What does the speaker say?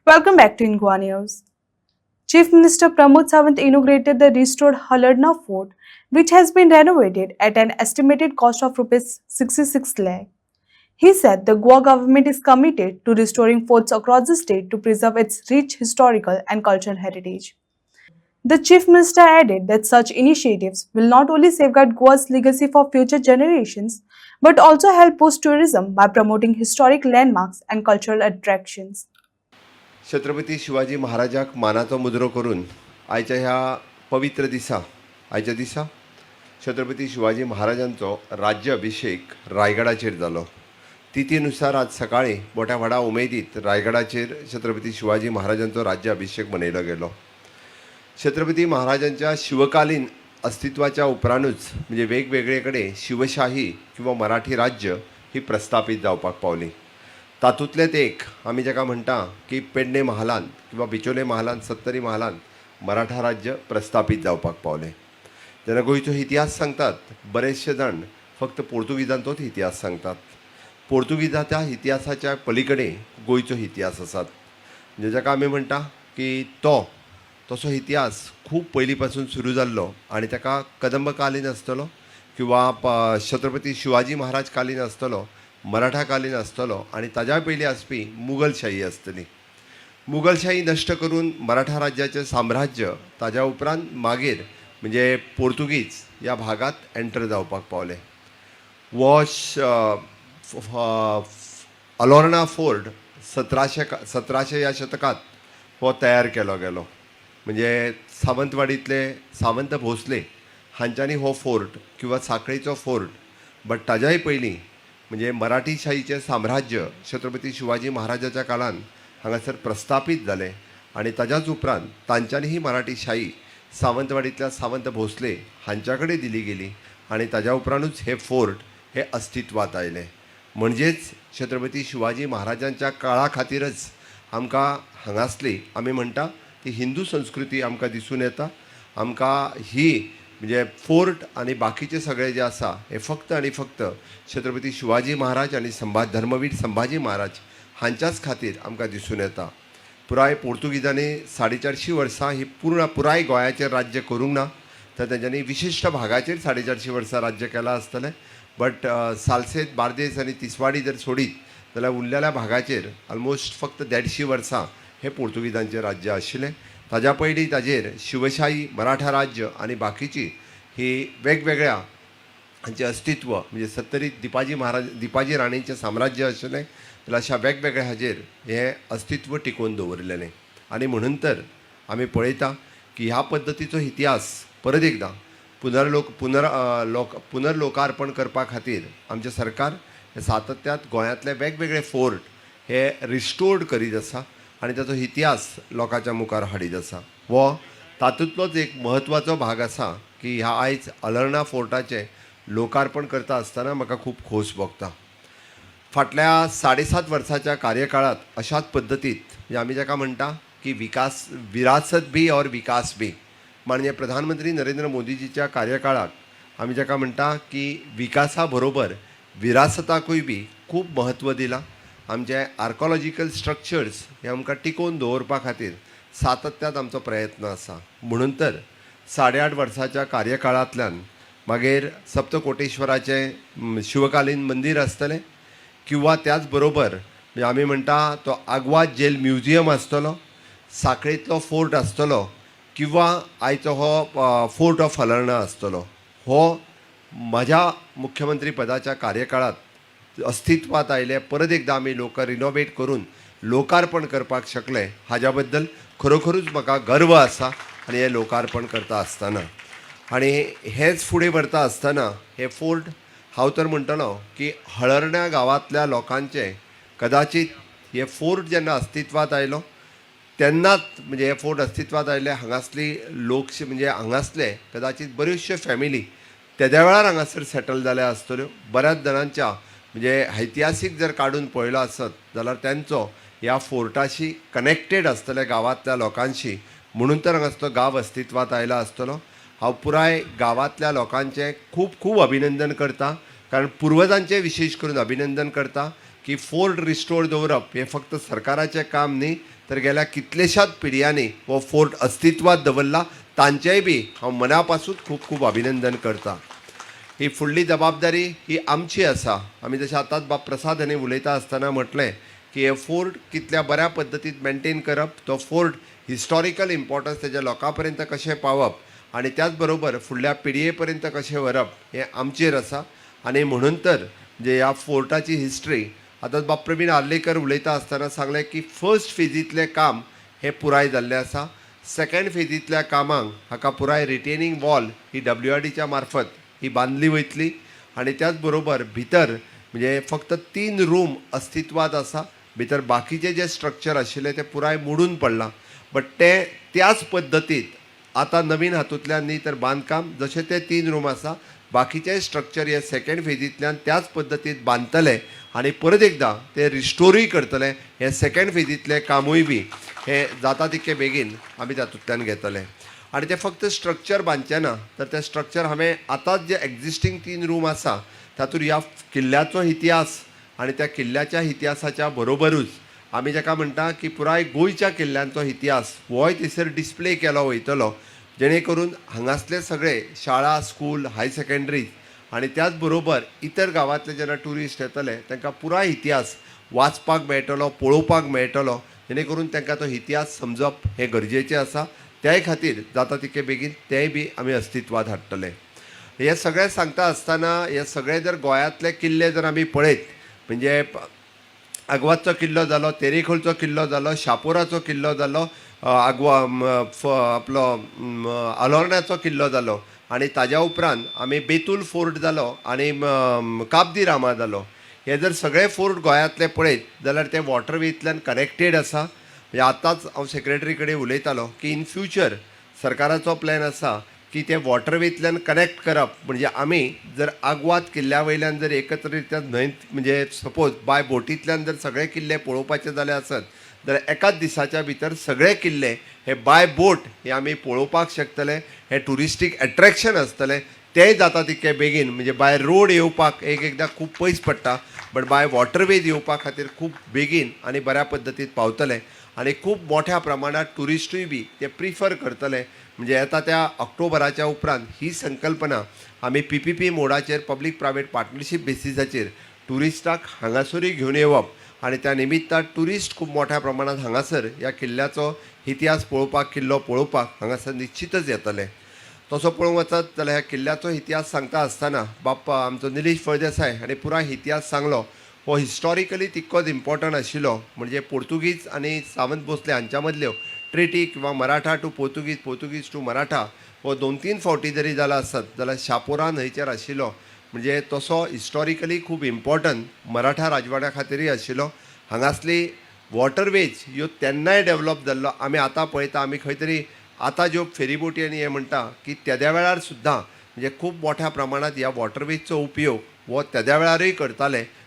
Welcome back to Ingwa News. Chief Minister Pramod Sawant inaugurated the restored Haladna Fort, which has been renovated at an estimated cost of Rs 66 lakh. He said the Goa government is committed to restoring forts across the state to preserve its rich historical and cultural heritage. The Chief Minister added that such initiatives will not only safeguard Goa's legacy for future generations, but also help boost tourism by promoting historic landmarks and cultural attractions. Chhatrapati Shivaji महाराजाक मानाचो मुजरो करून आयच्या ह्या पवित्र आयच्या दिसा छत्रपती शिवाजी महाराजांचो राज्याभिषेक रायगडाचेर जालो. तिथीनुसार आज सकाळी मोठ्या व्हडा उमेदीत रायगडाचेर छत्रपती शिवाजी महाराजांचो राज्याभिषेक मनयलो गेलो. छत्रपती महाराजांच्या शिवकालीन अस्तित्वाच्या उपरांतूच म्हणजे वेगवेगळे कडेन शिवशाही किंवा मराठी राज्य ही प्रस्थापित जावपाक पावली. तातूंतलेंच एक आमी जाका म्हणटा की पेडणे महालांत किंवा बिचोले महालांत 70 महालांत मराठा राज्य प्रस्थापित जावपाक पावलें. जेन्ना गोंयचो इतिहास सांगतात बरेचशे जाण फक्त पोर्तुगीजांचोच इतिहास सांगतात. पोर्तुगीजाच्या इतिहासाच्या पलीकडे गोंयचो इतिहास आसात. म्हणजे जाका आमी म्हणटा की तसो इतिहास खूब पयलीं पासून सुरू जाल्लो आनी ताका कदंबकालीन आसतलो किंवा छत्रपती शिवाजी महाराज कालीन आसतलो, मराठा कालीन आसतलो आनी ताज्या पयलीं आसपी मुघलशाही आसतली. मुघलशाही नश्ट करून मराठा राज्याचें साम्राज्य ताज्या उपरांत मागीर म्हणजे पोर्तुगीज ह्या भागात एंटर जावपाक पावले. वो अलोर्ना फोर्ट 1700 ह्या शतकात हो तयार केलो गेलो. म्हणजे सावंतवाडीतले सावंत भोसले हांच्यांनी हो फोर्ट किंवा सांखळेचो फोर्ट, बट ताज्याय पयलीं म्हणजे मराठी शाहीचें साम्राज्य छत्रपती शिवाजी महाराजाच्या काळान हांगासर प्रस्थापित जालें आनी ताज्याच उपरांत तांच्यांनी ही मराठी शाही सावंतवाडीतल्या सावंत भोसले हांच्या कडेन दिली गेली आनी ताज्या उपरांतूच हे फोर्ट हे अस्तित्वात आयले. म्हणजेच छत्रपती शिवाजी महाराजांच्या काळा खातीरच आमकां हांगासली आमी म्हणटा ती हिंदू संस्कृती आमकां दिसून येता. आमकां ही म्हणजे फोर्ट आणि बाकीचे सगळे जे आसा हे फक्त आणि फक्त छत्रपती शिवाजी महाराज आणि धर्मवीर संभाजी महाराज हांच्याच खातीर आमकां दिसून येता. पुराय पोर्तुगीजांनी 450 वर्सां ही पुराय गोंयाचेर राज्य करूंक ना, तर तेंच्यांनी विशिश्ट भागाचेर 450 वर्सां राज्य केलां आसतलें. बट सालसेत, बार्देस आनी तिसवाडी जर सोडीत जाल्यार उरलेल्या भागाचेर ऑलमोस्ट फक्त 150 वर्सां हे पोर्तुगीजांचें राज्य आशिल्लें. ताज्या पयलीं ताजेर शिवशाही, मराठा राज्य आणि बाकीची ही वेगवेगळ्या हांचें अस्तित्व म्हणजे सत्तरीत दिपाजी राणीचें साम्राज्य आशिल्लें, जाल्यार अशा वेगवेगळ्या हाजेर हें अस्तित्व टिकोवन दवरलेलें. आनी म्हणून तर आमी पळयता की ह्या पद्दतीचो इतिहास परत एकदां पुनर्लोकार्पण करपा खातीर आमचें सरकार हे सातत्यांत गोंयांतले वेगवेगळे फोर्ट हे रिस्टोर्ड करीत आसा आनी ताचो इतिहास लोकांच्या मुखार हाडीत आसा. वो तातूंतलोच एक म्हत्वाचो भाग आसा की ह्या आयज अलोर्ना फोर्टाचें लोकार्पण करता आसतना म्हाका खूब खोस भोगता. फाटल्या 7.5 वर्साच्या कार्यकाळात अशाच पद्दतीत म्हणजे आमी जाका म्हणटा की विरासत भी और विकास भी, म्हणजे प्रधानमंत्री नरेंद्र मोदीजीच्या कार्यकाळात आमी जाका म्हणटा की विकासा बरोबर विरासताकूय बी खूब म्हत्व दिलां. आमचे आर्कोलॉजिकल स्ट्रक्चर्स हे आमकां टिकोवन दवरपा खातीर सातत्यांत आमचो प्रयत्न आसा. म्हणून तर 8.5 वर्साच्या कार्यकाळांतल्यान मागीर सप्तकोटेश्वराचें शिवकालीन मंदीर आसतलें किंवा त्याच बरोबर म्हणजे आमी म्हणटा तो आग्वाद जेल म्युजियम आसतलो, सांखळेंतलो फोर्ट आसतलो किंवा आयचो हो फोर्ट ऑफ अलोर्ना आसतलो. हो म्हज्या मुख्यमंत्री पदाच्या कार्यकाळात अस्तित्वात आयले परत एकदा आमी रिनोवेट करून लोकार्पण करपाक शकले हाज्या बद्दल खरोखरूच म्हाका गर्व आसा. आनी हे लोकार्पण करता आसतना आनी हेच फुडें व्हरता आसतना हे फोर्ट हांव तर म्हणटलो की हळर्ण्या गांवांतल्या लोकांचे कदाचित हे फोर्ट जेन्ना अस्तित्वात आयलो तेन्नाच म्हणजे हे फोर्ट अस्तित्वात आयले हांगासली लोक म्हणजे हांगासले कदाचित बऱ्योचश्यो फॅमिली तेद्या वेळार हांगासर सेटल जाल्या आसतल्यो. बऱ्याच जाणांच्या म्हणजे ऐतिहासीक जर काडून पळयलो आसत जाल्यार त्यांचो ह्या फोर्टाशी कनेक्टेड आसतले गांवांतल्या लोकांशी. म्हणून तर हांगासलो गांव अस्तित्वात आयला आसतलो. हांव पुराय गांवांतल्या लोकांचें खूब खूब अभिनंदन करता, कारण पुर्वजांचें विशेश करून अभिनंदन करता की फोर्ट रिस्टोर दवरप हें फक्त सरकाराचें काम न्ही, तर गेल्या कितलेशाच पिढयांनी हो फोर्ट अस्तित्वात दवरला. तांचेय बी हांव मना पासून खूब खूब अभिनंदन करता. ही फुडली जबाबदारी ही आमची आसा. आमी जशें आतांच बाब प्रसाद हांणी उलयता आसतना म्हटलें की हे फोर्ट कितल्या बऱ्या पद्दतीन मेंटेन करप, तो फोर्ट हिस्टॉरिकल इम्पॉर्टन्स तेज्या लोकां पर्यंत कशें पावप आनी त्याच बरोबर फुडल्या पिडये पर्यंत कशें व्हरप हें आमचेर आसा. आनी म्हणून तर जे ह्या फोर्टाची हिस्ट्री आतांच बाब प्रवीण आर्लेकर उलयता आसतना सांगलें की फर्स्ट फेजींतलें काम हें पुराय जाल्लें आसा. सेकंड फेजींतल्या कामांक हाका पुराय रिटेनिंग वॉल ही WRDच्या मार्फत ही बांदली वयतली. आनी त्याच बरोबर भितर म्हणजे फक्त 3 रूम अस्तित्वात आसा. भितर बाकीचे जे स्ट्रक्चर आशिल्ले ते पुराय मोडून पडलां. बट ते त्याच पद्दतीत आतां नवीन हातूंतल्यान न्ही तर बांदकाम जशें ते 3 रूम आसा बाकीचे स्ट्रक्चर हे सेकंड फेजींतल्यान त्याच पद्दतीत बांदतले आनी परत एकदां ते रिस्टोरूय करतले. हे सेकंड फेजींतलें कामूय बी हे जाता तितके बेगीन आमी तातूंतल्यान घेतले. आनी ते फक्त स्ट्रक्चर बांदचें ना, तर ते स्ट्रक्चर हांवें आतांच जे एक्झिस्टींग 3 रूम आसा तातूंत ह्या किल्ल्याचो इतिहास आनी त्या किल्ल्याच्या इतिहासाच्या बरोबरूच आमी जाका म्हणटा की पुराय गोंयच्या किल्ल्यांचो इतिहास होय थंयसर डिस्प्ले केलो वयतलो, जेणे करून हांगासले सगळे शाळा, स्कूल, हाय सेकंडरी आनी त्याच बरोबर इतर गांवांतले जेन्ना ट्युरिस्ट येतले तांकां पुराय इतिहास वाचपाक मेळटलो, पळोवपाक मेळटलो, जेणे करून तांकां तो इतिहास समजप हें गरजेचें आसा. त्याय खातीर जाता तितके बेगीन तेंय बी आमी अस्तित्वात हाडटले. हे सगळें सांगता आसतना हे सगळे जर गोंयांतले किल्ले जर आमी पळयत म्हणजे आग्वादचो किल्लो जालो, तेरेखोलचो किल्लो जालो, शापोराचो किल्लो जालो, आपलो अलोर्ण्याचो किल्लो जालो आनी ताज्या उपरांत आमी बेतूल फोर्ट जालो आनी काब दी रामा जालो. हे जर सगळे फोर्ट गोंयांतले पळयत जाल्यार ते वॉटरवेंतल्यान कनेक्टेड आसा. म्हणजे आतांच हांव सेक्रेटरी कडेन उलयतालो की इन फ्युचर सरकाराचो प्लॅन आसा की ते वॉटरवेंतल्यान कनेक्ट करप. म्हणजे आमी जर आग्वाद किल्ल्या वयल्यान जर एकत्रित्या न्हंयत म्हणजे सपोज बाय बोटींतल्यान जर सगळे किल्ले पळोवपाचे जाले आसत जाल्यार एकाच दिसाच्या भितर सगळे किल्ले हे बाय बोट हे आमी पळोवपाक शकतले. हे ट्युरिस्टीक एट्रॅक्शन आसतलें. तेंय जाता तितके बेगीन म्हणजे बाय रोड येवपाक एकदां खूब पयस पडटा, बट बाय वॉटरवेज येवपा खातीर खूब बेगीन आनी बऱ्या पद्दतीन पावतले आनी खूब मोठ्या प्रमाणात ट्युरिस्टूय बी ते प्रिफर करतले. म्हणजे येता त्या ऑक्टोबराच्या उपरांत ही संकल्पना आमी PPP मोडाचेर पब्लीक प्रायवेट पार्टनरशीप बेसिसाचेर ट्युरिस्टाक हांगासरूय घेवन येवप आनी त्या निमित्तान ट्युरिस्ट खूब मोठ्या प्रमाणात हांगासर ह्या किल्ल्याचो इतिहास पळोवपाक, किल्लो पळोवपाक हांगासर निश्चितच येतले. तसो पळोवंक वचत जाल्यार ह्या किल्ल्याचो इतिहास सांगता आसतना बाप्पा आमचो निलेश फळदेसाय हाणें पुराय इतिहास सांगलो. हो हिस्टॉरिकली तितकोच इम्पॉर्टंट आशिल्लो. म्हणजे पोर्तुगीज आनी सावंत भोसले हांच्या मदल्यो ट्रिटी किंवा Maratha to Portuguese, Portuguese to Maratha हो 2-3 फावटी जरी जाला आसत जाल्यार शापोरा न्हंयचेर आशिल्लो. म्हणजे तसो हिस्टॉरिकली खूब इम्पॉर्टंट मराठा राजवाड्या खातीरय आशिल्लो. हांगासली वॉटरवेज ह्यो तेन्नाय डेवलॉप जाल्लो. आमी आतां पळयता आमी खंय तरी आतां ज्यो फेरीबोटी आनी हे म्हणटा की तेद्या वेळार सुद्दां म्हणजे खूब मोठ्या प्रमाणात ह्या वॉटरवेजचो उपयोग हो तेद्या वेळारूय करताले.